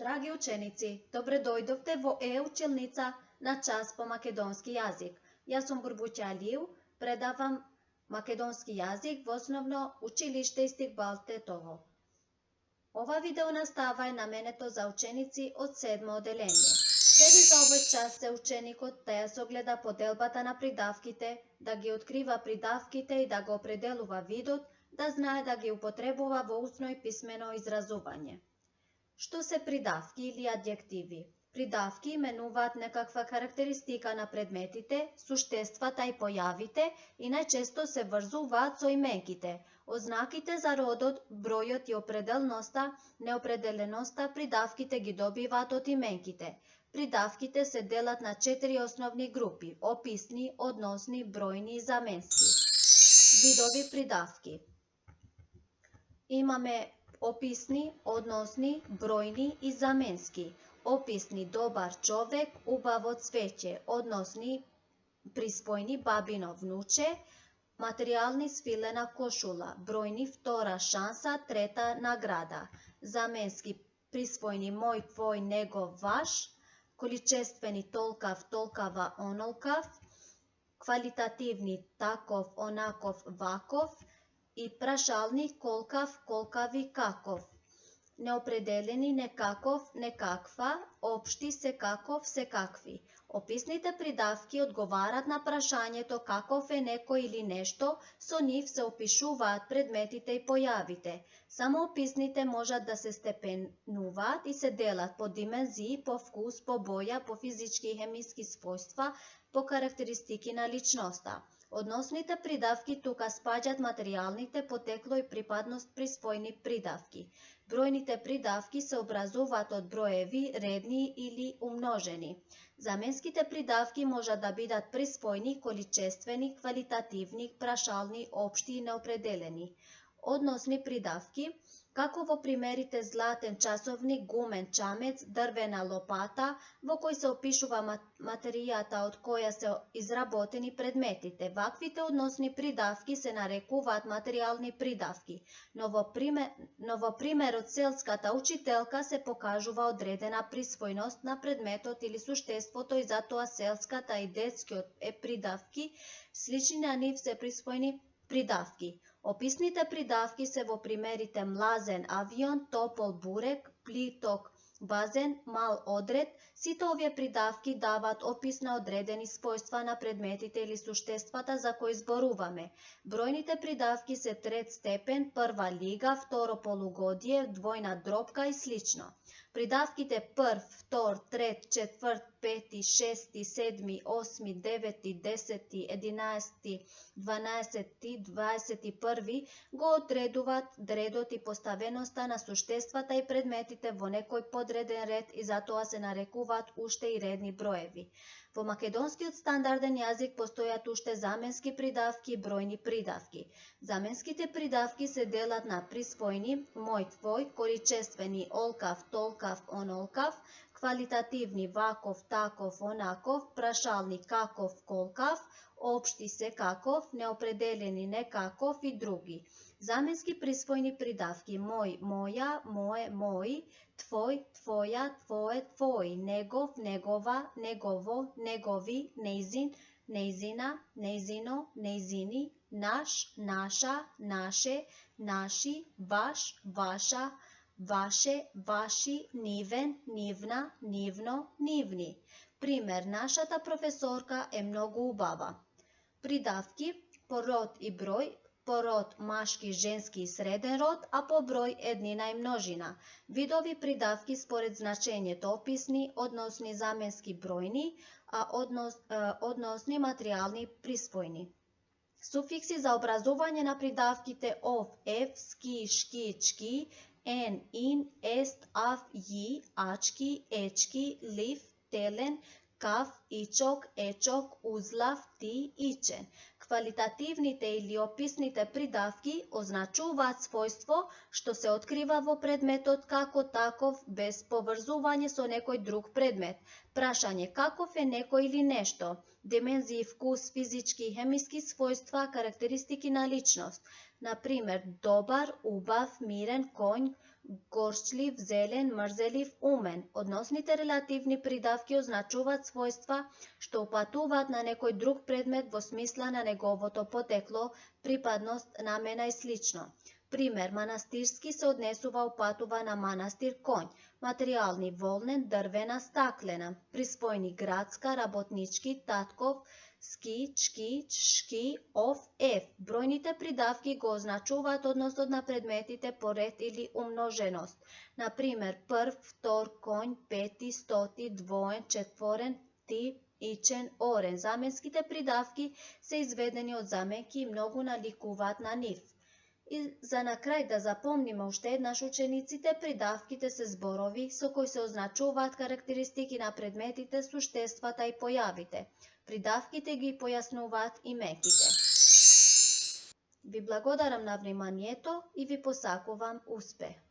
Драги ученици, добре дојдовте во училница на час по македонски јазик. Јас сум Бурбуќа Алију, предавам македонски јазик во основно училиште Истикбал Тетово. Ова видео настава е наменето за ученици од 7 оделение. Цели за овој час се ученикот да ја согледа поделбата на придавките, да ги открива придавките и да го определува видот, да знае да ги употребува во устно и писмено изразување. Што се придавки или адјективи? Придавки именуваат некаква карактеристика на предметите, суштествата и појавите и најчесто се врзуваат со именките. Ознаките за родот, бројот и определноста, неопределеноста придавките ги добиваат од именките. Придавките се делат на 4 основни групи: описни, односни, бројни и заменски. Видови придавки. Имаме описни, односни, бројни и заменски. Описни: добар човек, убаво цвеќе. Односни: приспојни: бабино внуче. Материјални: свилена кошула. Бројни: втора шанса, трета награда. Заменски: приспојни: мој, твој, негов, ваш. Количествени: толкав, толкава, онолкав. Квалитативни: таков, онаков, ваков. И прашални: колкав, колкави, каков. Неопределени: некаков, некаква. Општи: секаков, секакви. Описните придавки одговарат на прашањето каков е некој или нешто, со нив се опишуваат предметите и појавите. Само описните можат да се степенуваат и се делат по димензии, по вкус, по боја, по физички и хемиски својства, по карактеристики на личноста. Односните придавки тука спаѓаат материјалните, потекло и припадност приспојни придавки. Бројните придавки се образуваат од броеви, редни или умножени. Заменските придавки можат да бидат приспојни, количествени, квалитативни, прашални, општи и неопределени. Односни придавки, како во примерите златен часовник, гумен чамец, дрвена лопата, во кој се опишува материјата од која се изработени предметите. Ваквите односни придавки се нарекуваат материјални придавки, но во примерот селската учителка се покажува одредена приспојност на предметот или суштеството и затоа селската и детскиот придавки, слични на нив се приспојни придавки. Описните придавки се во примерите млазен авион, топол бурек, плиток базен, мал одред. Сите овие придавки даваат опис на одредени својства на предметите или суштествата за кои зборуваме. Бројните придавки се трет степен, прва лига, второ полугодие, двојна дробка и слично. Придавките прв, втор, трет, четврт, пети, шести, седми, осми, девети, десети, единаести, дванаесети, 21 го одредуваат редот и поставеноста на суштествата и предметите во некој подреден ред и затоа се нарекуваат уште и редни броеви. Во македонскиот стандарден јазик постојат уште заменски придавки и бројни придавки. Заменските придавки се делат на приспојни: мој, твој, количествени: олкав, толкав, онолкав, квалитативни: ваков, таков, онаков, прашални: каков, колкав, општи: секаков, неопределени: некаков и други. Заменски приспојни придавки: мој, моја, мое, мој, твој, твоја, твое, твој, негов, негова, негово, негови, нејзин, нејзина, нејзино, нејзини, наш, наша, наше, наши, ваш, ваша, ваше, ваши, нивен, нивна, нивно, нивни. Пример: нашата професорка е многу убава. Придавки по род и број: по род машки, женски и среден род, а по број еднина и множина. Видови придавки според значењето: описни, односни, заменски, бројни, а односни, материјални, приспојни. Суфикси за образување на придавките: ов, ев, ски, шки, чки, ен, ин, ест, ав, ји, ачки, ечки, лив, телен, кав, ичок, ечок, узлав, ти, ичен. Квалитативните или описните придавки означуваат својство што се открива во предметот како таков без поврзување со некој друг предмет. Прашање: каков е некој или нешто? Димензии, вкус, физички и хемиски својства, карактеристики на личност. Например: добар, убав, мирен, коњ, горчлив, зелен, мрзелив, умен. Односните релативни придавки означуваат својства што упатуваат на некој друг предмет во смисла на неговото потекло, припадност, намена и слично. Пример, манастирски се однесува упатува на манастир конј, материјални волнен, дрвена, стаклена, приспојни градска, работнички, татков, ски, чки, чшки, ов, ев. Бројните придавки го означуваат односот на предметите по ред или умноженост. Например, прв, втор, конј, пети, стоти, двоен, четворен, ти, ичен, орен. Заменските придавки се изведени од заменки и многу наликуваат на нив. И за на крај да запомниме уште еднаш учениците, придавките се зборови со кои се означуваат карактеристики на предметите, суштествата и појавите. Придавките ги појаснуваат имеките. Ви благодарам на вниманието и ви посакувам успех.